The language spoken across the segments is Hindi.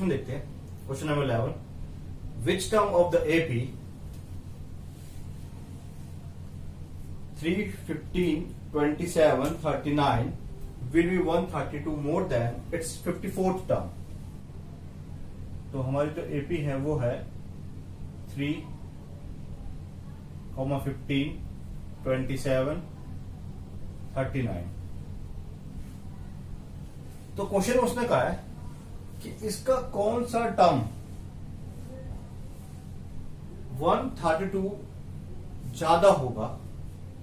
क्वेश्चन देखते हैं। Question number 11, which term of the AP 3, 15, 27, 39 will be 132 more than its 54th term। तो हमारी जो एपी है वो है 3, 15, 27, 39। तो क्वेश्चन उसने कहा है कि इसका कौन सा टर्म 132 ज्यादा होगा,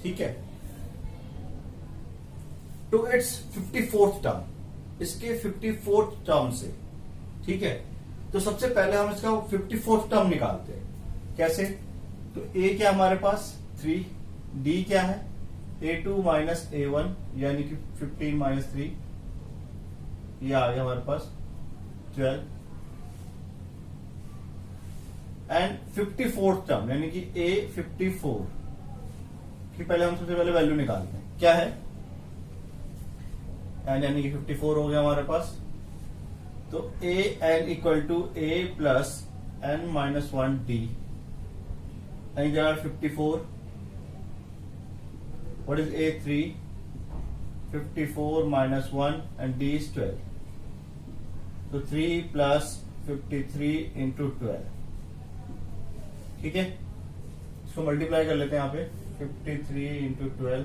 ठीक है, टू इट्स 54th टर्म, इसके 54th टर्म से, ठीक है। तो सबसे पहले हम इसका 54th टर्म निकालते हैं। कैसे? तो ए क्या हमारे पास 3, डी क्या है A2 माइनस A1 यानी कि 15 माइनस 3, ये आ गया हमारे पास 12, एंड 54th टर्म यानी कि A54 की पहले हम सबसे पहले वैल्यू निकालते हैं। क्या है? एन यानी कि 54 हो गया हमारे पास। तो a n equal to a plus n minus 1 d, n जगह 54, what is a 3, 54 minus 1 and d is 12। तो 3 प्लस 53 इंटू 12, ठीक है। इसको मल्टीप्लाई कर लेते हैं यहाँ पे, 53 इंटू 12,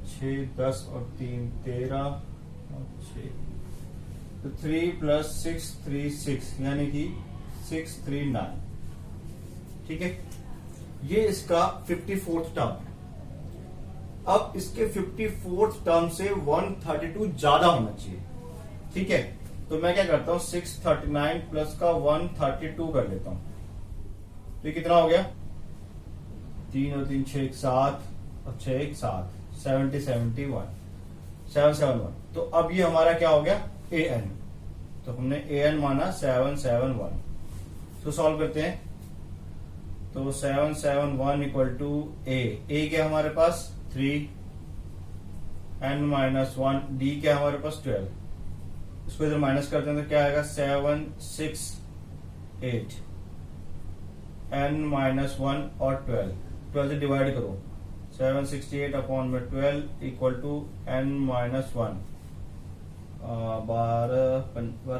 6, 10 और 3 13 और 6, तो 3 प्लस 6 3 6 यानी कि 639, ठीक है। ये इसका 54th टर्म है। अब इसके 54th टर्म से 132 ज्यादा होना चाहिए, ठीक है। तो मैं क्या करता हूं, 639 प्लस का 132 कर लेता हूं। तो ये कितना हो गया? 3 और 3 6 7 और 6 1 7, 71 771। तो अब ये हमारा क्या हो गया? A N. तो हमने ए एन माना 771। तो सॉल्व करते हैं। तो 771 इक्वल टू ए क्या हमारे पास 3, एन माइनस 1, डी क्या हमारे पास 12। इसको इधर माइनस करते हैं तो क्या आएगा? 768, एन माइनस 1 और 12 से डिवाइड करो। 768 अपॉन में 12 इक्वल टू एन माइनस 1, 12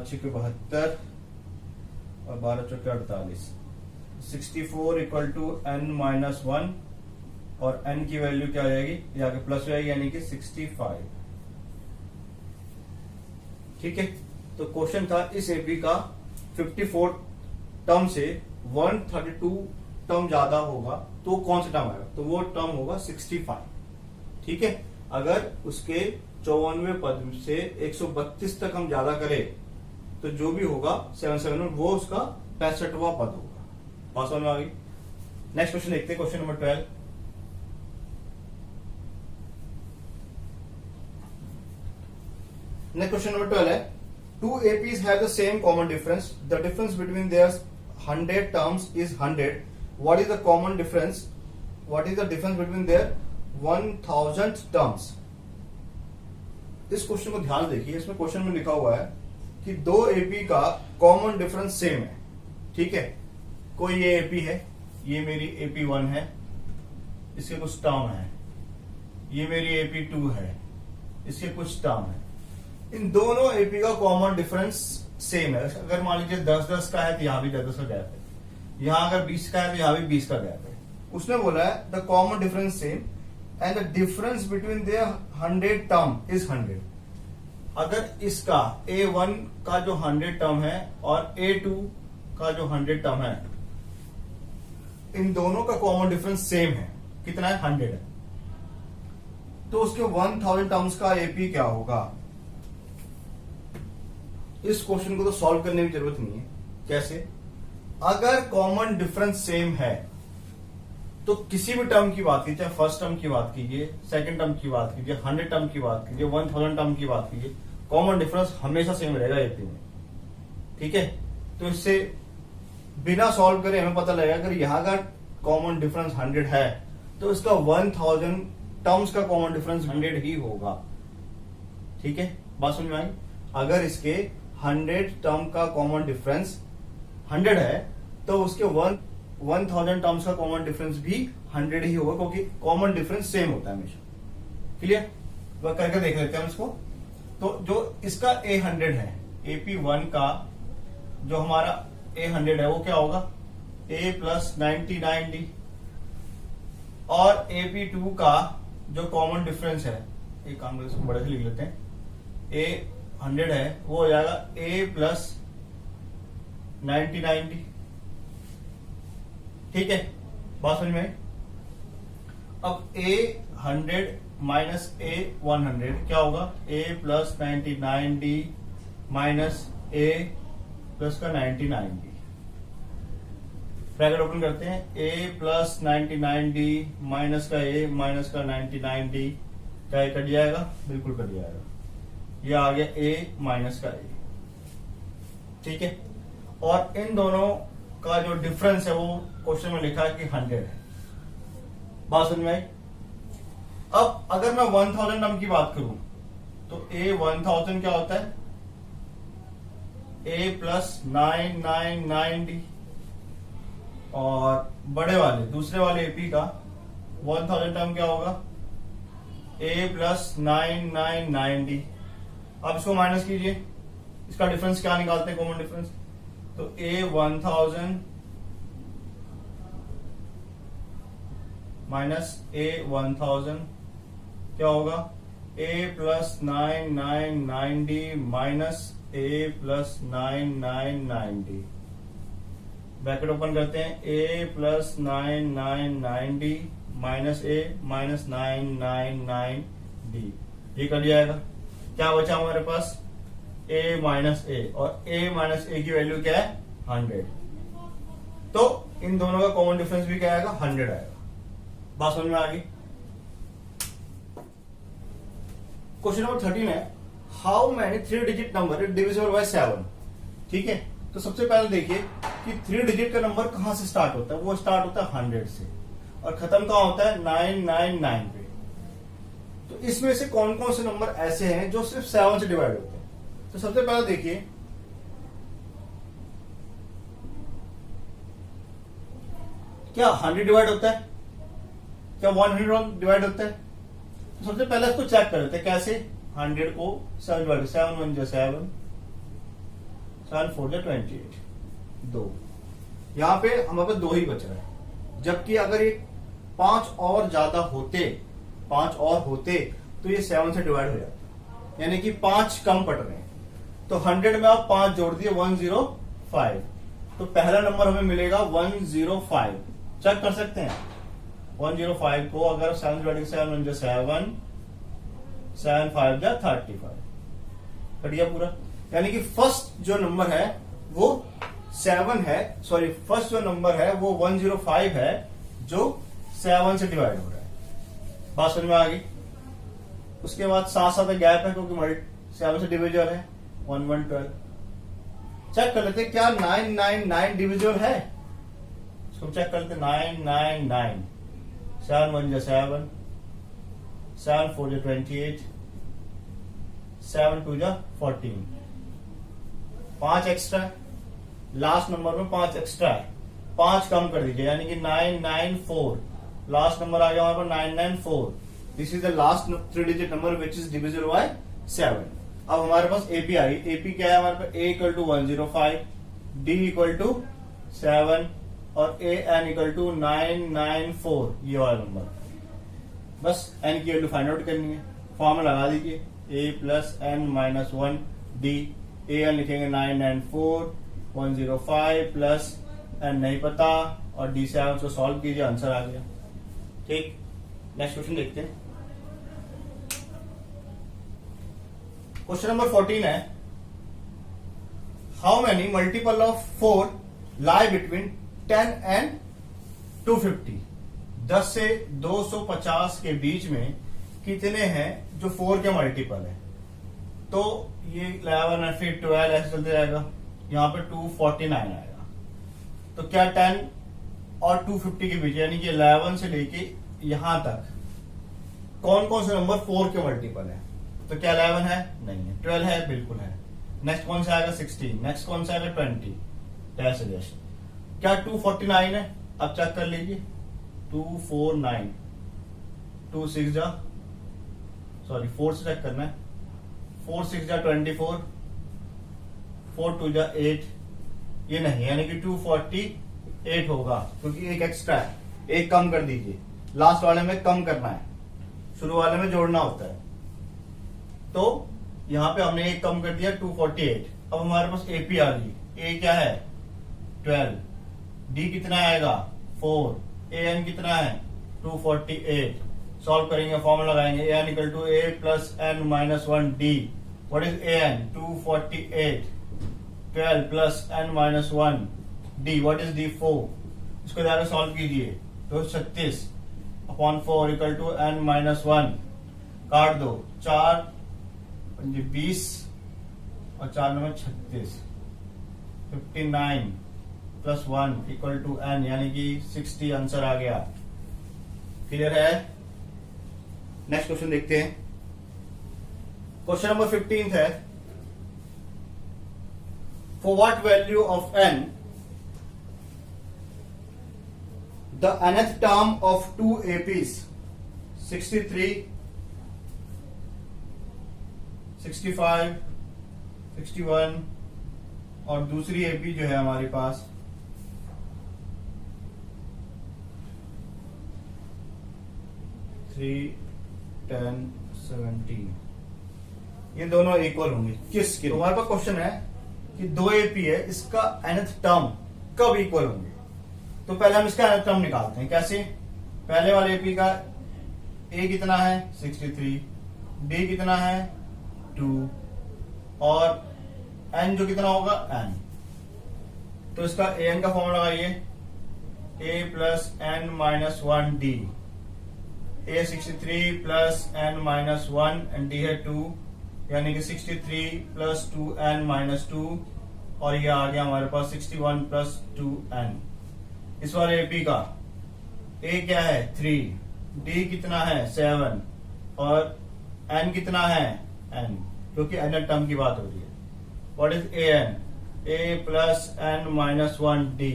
6 72 और 12 चौके 48, 64 इक्वल टू एन माइनस 1 और एन की वैल्यू क्या हो जाएगी? ये आगे प्लस हो जाएगी यानी कि 65, ठीक है। तो क्वेश्चन था इस एपी का 54 टर्म से 132 टर्म ज्यादा होगा तो कौन सा टर्म आएगा? तो वो टर्म होगा 65, ठीक है। अगर उसके 54वें पद से 132 तक हम ज्यादा करें तो जो भी होगा 77 वो उसका 65वां पद होगा। बात समझ में आ गई? नेक्स्ट क्वेश्चन देखते हैं, question number 12। Next question number 12 है, two APs have the same common difference, the difference between their 100 terms is 100, what is the common difference, what is the difference between their 1000 terms। इस क्वेश्चन को ध्यान देखिए। इसमें क्वेश्चन में लिखा हुआ है कि दो एपी का कॉमन डिफरेंस सेम है, ठीक है। कोई ये एपी है, ये मेरी एपी 1 है, इसके कुछ टर्म है, ये मेरी एपी 2 है, इसके कुछ टर्म है। इन दोनों एपी का कॉमन डिफरेंस सेम है। अगर मान लीजिए 10-10 का है तो यहां भी 10-10 का गैप है, यहां अगर 20 का है तो यहां भी 20 का गैप है। उसने बोला है the common difference same and the difference between their 100 term is 100। अगर इसका A1 का जो 100 टर्म है और A2 का जो 100 टर्म है, इन दोनों का कॉमन डिफरेंस सेम है, कितना है? 100 है। तो उसके 1000 टर्म्स का एपी क्या होगा? इस क्वेश्चन को तो सॉल्व करने की जरूरत नहीं है। कैसे? अगर कॉमन डिफरेंस सेम है तो किसी भी टर्म की बात कीजिए, चाहे फर्स्ट टर्म की बात कीजिए, सेकंड टर्म की बात कीजिए, 100 टर्म की बात कीजिए, 1000 टर्म की बात कीजिए, कॉमन डिफरेंस हमेशा सेम रहेगा एपी में, ठीक है। तो इससे बिना सॉल्व करे हमें पता लगेगा अगर यहां का कॉमन डिफरेंस 100 है तो इसका 1000 टर्म्स का कॉमन डिफरेंस 100 ही होगा, ठीक है। बात समझ में आई? अगर इसके 100 टर्म का कॉमन डिफरेंस 100 है, तो उसके 1000 टर्म्स का कॉमन डिफरेंस भी 100 ही होगा, क्योंकि कॉमन डिफरेंस सेम होता है हमेशा। क्लियर? वह करके देख लेते हैं इसको। तो जो इसका A100 है, AP1 का जो हमारा A100 है वो क्या होगा, A प्लस 99D, और AP2 का जो कॉमन डिफरेंस है, एक काम करके इसको बड़े से लिख लेते हैं, A100 है वो हो जाएगा A प्लस 99D। ठीक है, बात समझ में? अब A100 माइनस A100 क्या होगा, A plus 99D minus A plus का 99D। ब्रैकेट ओपन करते हैं, A प्लस 99D माइनस का A माइनस का 99D, क्या ये कट जाएगा? बिल्कुल कट जाएगा। ये आ गया A माइनस का A। ठीक है, और इन दोनों का जो डिफरेंस है वो क्वेश्चन में लिखा है कि 100 है। बात समझ में आई? अब अगर मैं 1000 टर्म की बात करूं तो A1000 क्या होता है, A प्लस 999D, और बड़े वाले दूसरे वाले AP का 1000 टर्म क्या होगा, A प्लस 999D। अब इसको माइनस कीजिए, इसका डिफरेंस क्या निकालते हैं, कॉमन डिफरेंस, तो A1000 माइनस A1000 क्या होगा, A plus 999D minus A plus 999D। Bracket open करते हैं, A plus 999D minus A minus 999D, ये कर जाएगा। क्या बचा हमारे पास, A माइनस A, और A माइनस A की वैल्यू क्या है, 100। तो इन दोनों का कॉमन डिफरेंस भी क्या आएगा, 100 आएगा। बात समझ में आ गई? क्वेश्चन नंबर 13 है, how many 3 digit number is divisible by 7। ठीक है, तो सबसे पहले देखिए कि 3 डिजिट का नंबर कहां से स्टार्ट होता है, वो स्टार्ट होता है 100 से, और खत्म कहां होता है, 999 पे। तो इसमें से कौन कौन से नंबर ऐसे हैं जो सिर्फ 7 से डिवाइड होते हैं? तो सबसे पहले देखिए, क्या 100 डिवाइड होता है, क्या 100 डिवाइड होता है? तो सबसे पहले इसको चेक कर लेते हैं, कैसे, 100 को 7 डिवाइड, 7 1 7, 7 4 28, 2। यहां पे हमारे पास 2 ही बच रहा है, जबकि अगर ये 5 और ज्यादा होते, 5 और होते तो ये 7 से डिवाइड हो जाता, यानी कि 5 कम पड़ रहे हैं। तो 100 में आप 5 जोड़ दिए, 105, तो पहला नंबर हमें मिलेगा 105। चेक कर सकते हैं, 105 को अगर 7 डिवाइड 7 1 7, 7 5 35, कट गया पूरा। यानी कि फर्स्ट जो नंबर है वो 7 है, सॉरी फर्स्ट जो नंबर है वो 105 है, जो 7 से डिवाइड हो रहा है। बात समझ में आ गई? उसके बाद साथ साथ गैप है, क्योंकि 7 से डिविजल है, 1 1 12। चेक कर लेते क्या 999 डिविजल है, इसको चेक कर लेते, 999, 7 1 7, 7 4 28, 7 2 14, 5 एक्स्ट्रा है, लास्ट नंबर में 5 एक्स्ट्रा है, 5 कम कर दीजिए, यानी कि 994, लास्ट नंबर आ गया हमारे पास 994। This is the last 3 digit number which is divisible by 7। अब हमारे पास एपी आई, एपी क्या है हमारे पास, A equal to 105, D equal to 7 और AN इक्वल टू 994, ये वाला नंबर। बस n की वैल्यू फाइंड आउट करनी है, फॉर्मूला लगा दीजिए, A plus n minus 1 D, AN लिखेंगे 994, 105 प्लस n नहीं पता, और D7 को सॉल्व कीजिए, आंसर आ गया। ठीक, नेक्स्ट क्वेश्चन देखते हैं। क्वेश्चन नंबर 14 है, how many multiple of 4 lie between 10 and 250। 10 से 250 के बीच में कितने हैं जो 4 के मल्टीपल है? तो ये 11 है, फिर 12 ऐसे चलते जाएगा, यहां पे 249 आएगा। तो क्या 10 और 250 के बीच, यानी कि 11 से लेके यहां तक कौन कौन से नंबर 4 के मल्टीपल है? तो क्या 11 है? नहीं है। 12 है? बिल्कुल है। नेक्स्ट कौन सा आएगा 16, नेक्स्ट कौन सा आएगा 20, डैश डैश। क्या 249 है? अब चेक कर लीजिए 249, 2 6 जा, सॉरी 4 से चेक करना है, 4 6 जा 24, 4 2 जा 8, ये नहीं, यानी कि 248 होगा, क्योंकि एक एक्स्ट्रा है, एक कम कर दीजिए। लास्ट वाले में कम करना है, शुरू वाले में जोड़ना होता है। तो यहां पे हमने एक कम कर दिया 248। अब हमारे पास एपी आ गई। ए क्या है 12, डी कितना आएगा 4, ए एन कितना है 248। सॉल्व करेंगे, फॉर्मूला लगाएंगे, a n equal to a plus n minus 1 d. What is a n 248, 12 plus n minus 1 d. What is d 4। इसको जाकर सॉल्व कीजिए, तो 36 upon 4 equal to n minus 1, काट दो, 4 20 और 4 9 36, 59 प्लस 1 इक्वल टू एन, यानी कि 60 आंसर आ गया। क्लियर है? नेक्स्ट क्वेश्चन देखते हैं। क्वेश्चन नंबर 15 है, for what value of n the nth term of two APs 63, 65, 61 और दूसरी AP जो है हमारे पास 3, 10, 17, ये दोनों इक्वल होंगे किसके? तो हमारे पास क्वेश्चन है कि दो AP है, इसका nth टर्म कब इक्वल होंगे। तो पहले हम इसका nth टर्म निकालते हैं। कैसे? पहले वाले एपी का ए कितना है 63, डी कितना है 2 और एन जो कितना होगा एन। तो इसका ए एन का फॉर्मूला लगाइए, a plus n minus 1 d. A 63 plus n minus 1 and d है 2, यानी कि 63 प्लस 2 एन माइनस 2, और ये आ गया हमारे पास 61 प्लस 2 एन। इस वाले एपी का ए क्या है 3, डी कितना है 7 और एन कितना है एन, क्योंकि एन टर्म की बात हो रही है। What is a n? A plus n minus 1 d.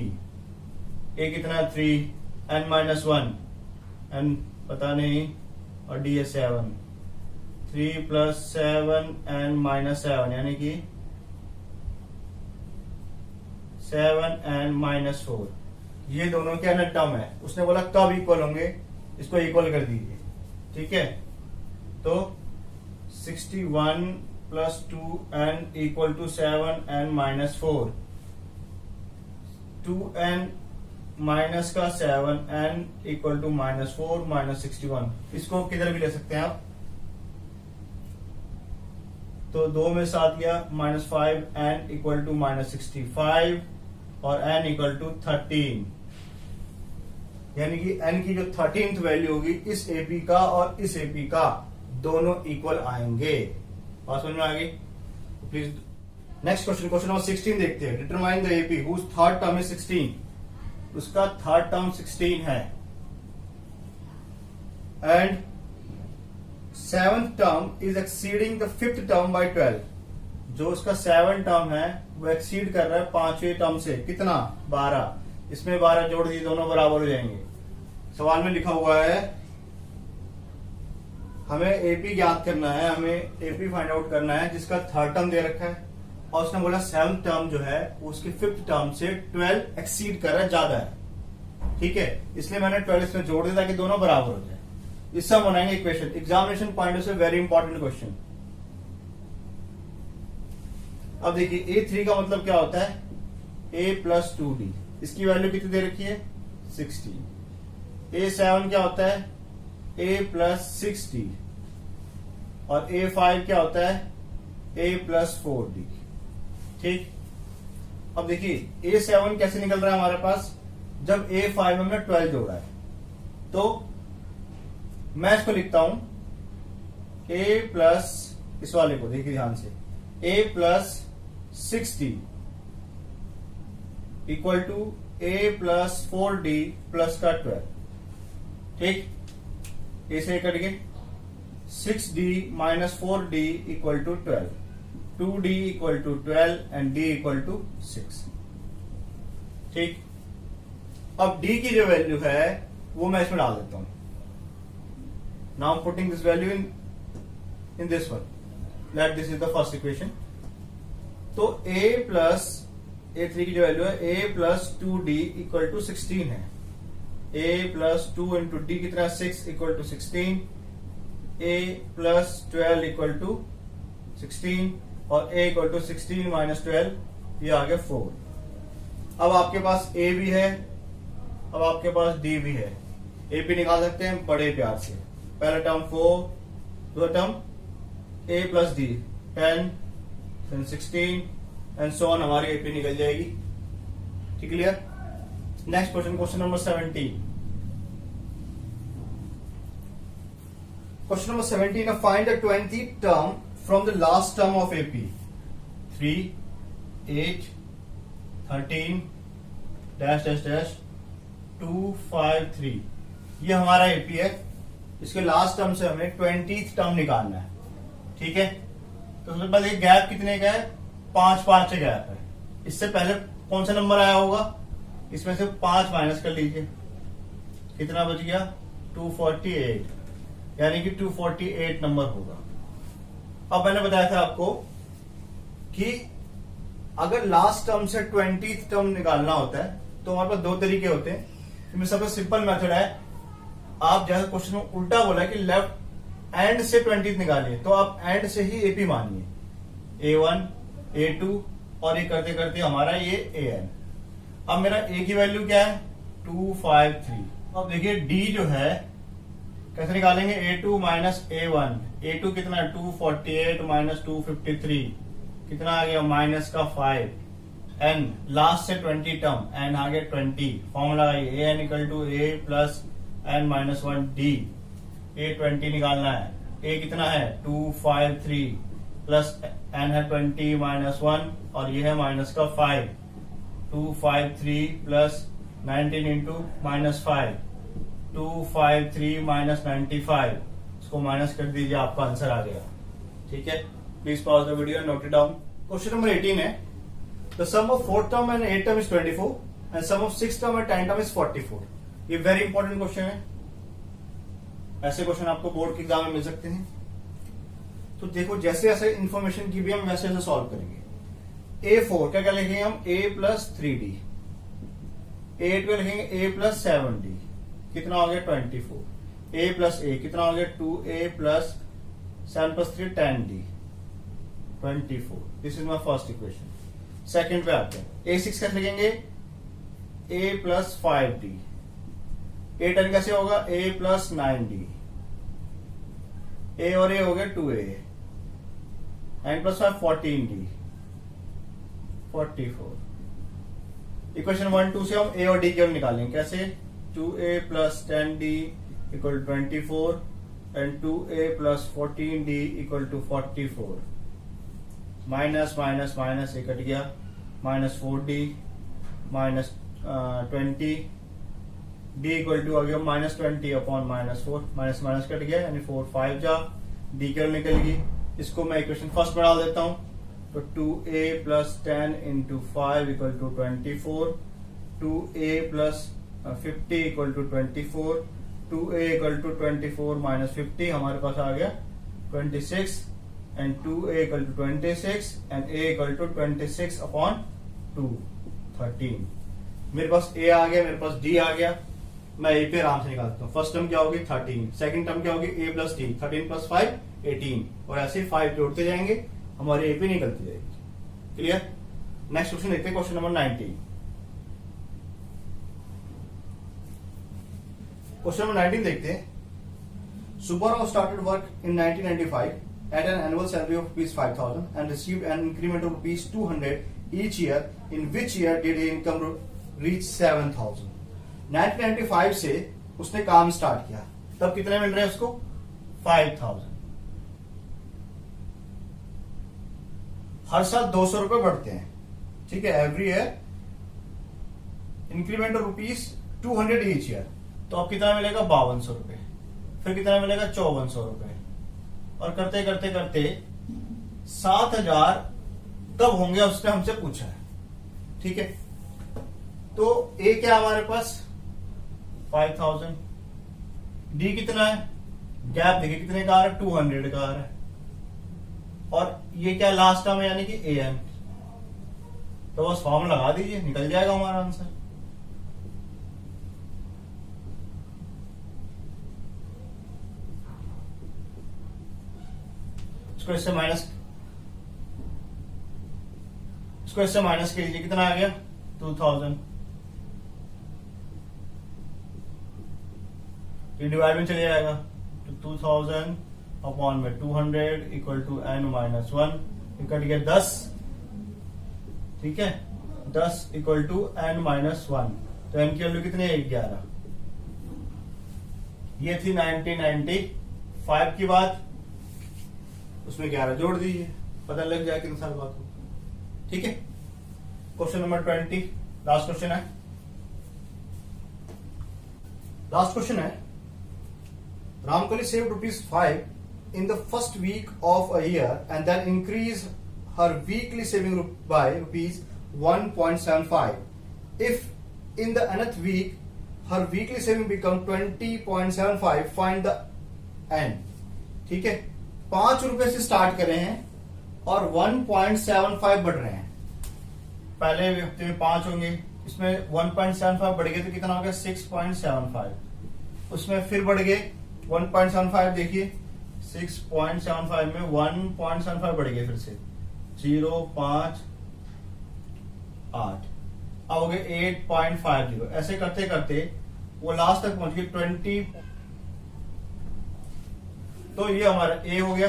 A कितना है 3, एन माइनस 1, एन पता नहीं, और डी है 7। 3 प्लस 7 एन माइनस 7, यानी कि 7 एन माइनस 4। ये दोनों के nth टर्म है। उसने बोला कब इक्वल होंगे, इसको इक्वल कर दीजिए। ठीक है, तो 61 plus 2n equal to 7n minus 4, 2n minus का 7n equal to minus 4 minus 61। इसको किधर भी ले सकते हैं आप, तो 2 में 7 गया minus 5n equal to minus 65 और n इक्वल टू 13, यानी कि n की जो 13th वैल्यू होगी इस एपी का और इस एपी का दोनों इक्वल आएंगे। बात समझ में आ गई? Please next question, question number 16 देखते हैं। Determine the AP whose third term is 16। उसका थर्ड टर्म 16 है and seventh term is exceeding the fifth term by 12। जो उसका 7 टर्म है वो एक्सीड कर रहा है 5वें टर्म से, कितना 12। इसमें 12 जोड़ दिए, दोनों बराबर हो जाएंगे। सवाल में लिखा हुआ है हमें एपी ज्ञात करना है, हमें एपी फाइंड आउट करना है जिसका थर्ड टर्म दे रखा है, और उसने बोला 7th टर्म जो है उसके 5th टर्म से 12 एक्सीड कर रहा है, ज्यादा है। ठीक है, इसलिए मैंने 12 इसमें जोड़ दिया ताकि दोनों बराबर हो जाए। इससे हम बनाएंगे इक्वेशन। एग्जामिनेशन पॉइंट से वेरी इंपॉर्टेंट क्वेश्चन। अब देखिए A3 का मतलब क्या होता है, A प्लस 2D। इसकी वैल्यू कितनी दे रखी है 60। A7 क्या होता है A प्लस 6D, और A5 क्या होता है A प्लस 4D। ठीक, अब देखिए A7 कैसे निकल रहा है हमारे पास, जब A5 में हमने 12 जोड़ा है। तो मैं इसको लिखता हूं A प्लस, इस वाले को देखिए ध्यान से, A plus 6D equal to A plus 4D plus का 12। ठीक, ए से कट गए, 6D minus 4D equal to 12। 2d equal to 12 and d equal to 6। ठीक, अब d की जो वैल्यू है वो मैं इसमें डाल देता हूं। Now I am putting this value in this one, let this is the first equation. तो a प्लस a3 की जो वैल्यू है a plus 2d equal to 16 है। a प्लस 2 इंटू डी कितना 6 equal to 16, a plus 12 equal to 16 और a इक्वल टू 16 माइनस 12, ये आ गया 4। अब आपके पास a भी है, अब आपके पास d भी है। a भी निकाल सकते हैं बड़े प्यार से। पहला टर्म 4, दूसरा term a plus d 10 then 16 and so on, हमारी AP निकल जाएगी। ठीक, clear. Next question, question number 17। Question number 17, find the 20th term from the last term of AP। 3, 8, 13 dash dash dash 2, 5, 3, ये हमारा AP है। इसके लास्ट टर्म से हमें 20th टर्म निकालना है। ठीक है, तो सबसे पहले गैप कितने का है, 5 5 का गैप है। इससे पहले कौन सा नंबर आया होगा, इसमें से 5 माइनस कर लीजिए, कितना बच गया 248, यानी कि 248 नंबर होगा। अब मैंने बताया था आपको कि अगर लास्ट टर्म से 20th टर्म निकालना होता है तो हमारे पास दो तरीके होते हैं। इसमें सबसे सिंपल मेथड है, आप जैसे क्वेश्चन में उल्टा बोला कि लेफ्ट एंड से 20th निकालिए, तो आप एंड से ही AP मानिए, A1, A2 और ये करते करते हमारा ये AN। अब मेरा A की वैल्यू क्या है 253। अब देखिए D जो है कैसे निकालेंगे, A2 माइनस A1। A2 कितना है 248 माइनस 253, कितना आ गया माइनस का 5। N लास्ट से 20 टर्म, N आ गया 20। Formula AN equal to A plus N minus 1 D। A 20 निकालना है, A कितना है 253 प्लस N है 20 माइनस 1 और ये है माइनस का 5। 253 प्लस 19 इंटू माइनस 5, 253 माइनस 95, इसको माइनस कर दीजिए, आपका आंसर आ गया। ठीक है, please pause the video, note it down. Question number 18 है, the sum of 4th term and 8th term is 24 and sum of 6th term and 10th term is 44। ये वेरी इंपॉर्टेंट क्वेश्चन है, ऐसे क्वेश्चन आपको बोर्ड के एग्जाम में मिल सकते हैं। तो देखो, जैसे जैसे इंफॉर्मेशन की भी हम वैसे वैसे सॉल्व करेंगे। A4 क्या क्या लिखेंगे हम, A प्लस 3D। A2 लिखेंगे A प्लस 7D, कितना हो गया 24। A प्लस A कितना हो गया 2A plus 7 plus 3 10D 24। This is my first equation. Second पे आते हैं, A6 कैसे लिखेंगे, A प्लस 5D। A10 कैसे होगा, A प्लस 9D। A और A हो गया 2A, 9 प्लस 5 14D 44। इक्वेशन 1 2 से हम A और D की निकालेंगे, कैसे 2A plus 10D equal 24 and 2A plus 14D equal to 44। Minus minus minus ये कट गया, minus 4D minus 20, D equal to आ गया minus 20 upon minus 4, minus minus कट गया यानी 4 5 जा, D केवल निकलेगी। इसको मैं इक्वेशन फर्स्ट में डाल देता हूं, तो 2A plus 10 into 5 equal to 24, 2A plus 50 equal to 24, 2A equal to 24 minus 50 हमारे पास आ गया 26 and 2A equal to 26 and A equal to 26 upon 2 13। मेरे पास A आ गया, मेरे पास D आ गया, मैं A पे आराम से निकालता हूँ। फर्स्ट टर्म क्या होगी 13, सेकंड टर्म क्या होगी A प्लस D, 13 प्लस 5 18 और ऐसे 5 जोड़ते जाएंगे, हमारी A पे निकलती जाएगी। क्लियर। नेक्स्ट क्वेश्चन देखते हैं, क्वेश्चन नंबर 19। क्वेश्चन नंबर 19 देखते हैं। Subbarao started work in 1995 at an annual salary of ₹5,000 and received an increment of ₹200 each year. In which year did his income reach 7,000? 1995 से उसने काम स्टार्ट किया, तब कितने मिल रहे हैं उसको 5,000। हर साल 200 रुपए बढ़ते हैं, ठीक है, every year increment of ₹200 each year. तो अब कितना मिलेगा 5200 रुपए, फिर कितना मिलेगा 5400 रुपए, और करते करते करते 7,000 कब होंगे उसने हमसे पूछा है। ठीक है, तो ए क्या हमारे पास 5,000, डी कितना है, गैप देखिए कितने का आ रहा है, 200 का आ रहा है, और ये क्या लास्ट टर्म है यानी कि ए एन। तो बस फॉर्म लगा दीजिए, निकल जाएगा हमारा आंसर। इसको इससे माइनस के लीजिए, कितना आ गया 2000। ये डिवाइड में चले जाएगा, तो 2000 अपॉन में 200 equal to n minus 1, cut गया 10। ठीक है, 10 इक्वल टू n माइनस 1, तो n की वैल्यू कितनी है 11। ये थी 1995 की बात, उसमें 11 जोड़ दीजिए, पता लग जाए कितने साल बाद हो। ठीक है, क्वेश्चन नंबर 20 लास्ट क्वेश्चन है। लास्ट क्वेश्चन है, Ramkali saved ₹5 in the first week of a year and then increased her weekly saving by ₹1.75. If in the nth week her weekly saving become 20.75, find the n. ठीक है, ₹5 से स्टार्ट कर रहे हैं और 1.75 बढ़ रहे हैं। पहले हफ्ते में 5 होंगे, इसमें 1.75 बढ़ गए तो कितना हो गया 6.75, उसमें फिर बढ़ गए 1.75, देखिए 6.75 में 1.75 बढ़ गए, फिर से 0.58, अब हो गए 8.50। ऐसे करते करते वो लास्ट तक पहुंच गए 20। तो ये हमारा ए हो गया,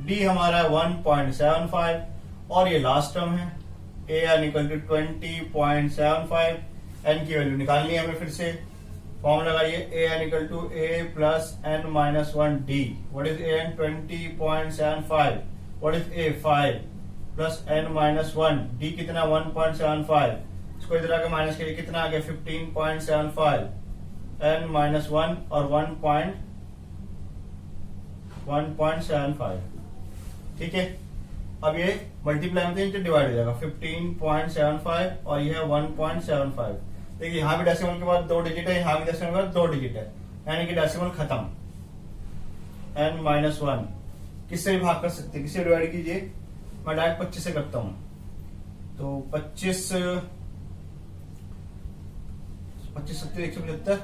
डी हमारा है 1.75 और ये लास्ट टर्म है a n equal to 20.75। N की वैल्यू निकालनी है हमें, फिर से फॉर्म लगाइए, a n equal to a plus n minus 1 d. What is a n 20.75, what is a 5 plus n minus 1, d कितना 1.75, इसको इधर आके माइनस करिए, कितना आ गया 15.75, एन माइनस 1 और 1.75। ठीक है, अब ये मल्टीप्लाई में तो डिवाइड हो जाएगा, 15.75 और ये है 1.75। देखिए यहां भी डेसिमल के बाद 2 डिजिट है, यहां भी डेसिमल के बाद 2 डिजिट है, यानी कि डेसिमल खत्म। n माइनस 1 किससे भी भाग कर सकते हैं, किससे डिवाइड कीजिए, मैं डायरेक्ट 25 से करता हूं, तो 25 सत्तर 175,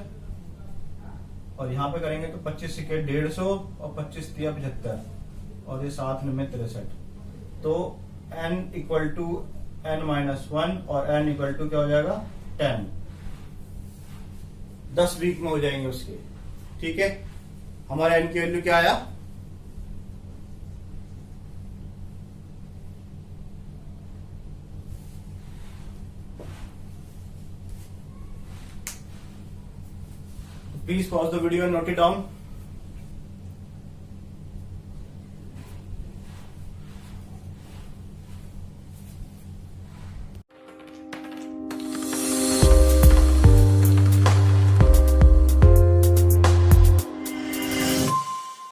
और यहां पे करेंगे तो 25 सिक्के 150 और 25 तिया 75 और ये 7 9 63। तो n equal to n minus 1 और n इक्वल टू क्या हो जाएगा 10। 10 वीक में हो जाएंगे उसके। ठीक है, हमारा n की वैल्यू क्या आया, please pause the video and note it down.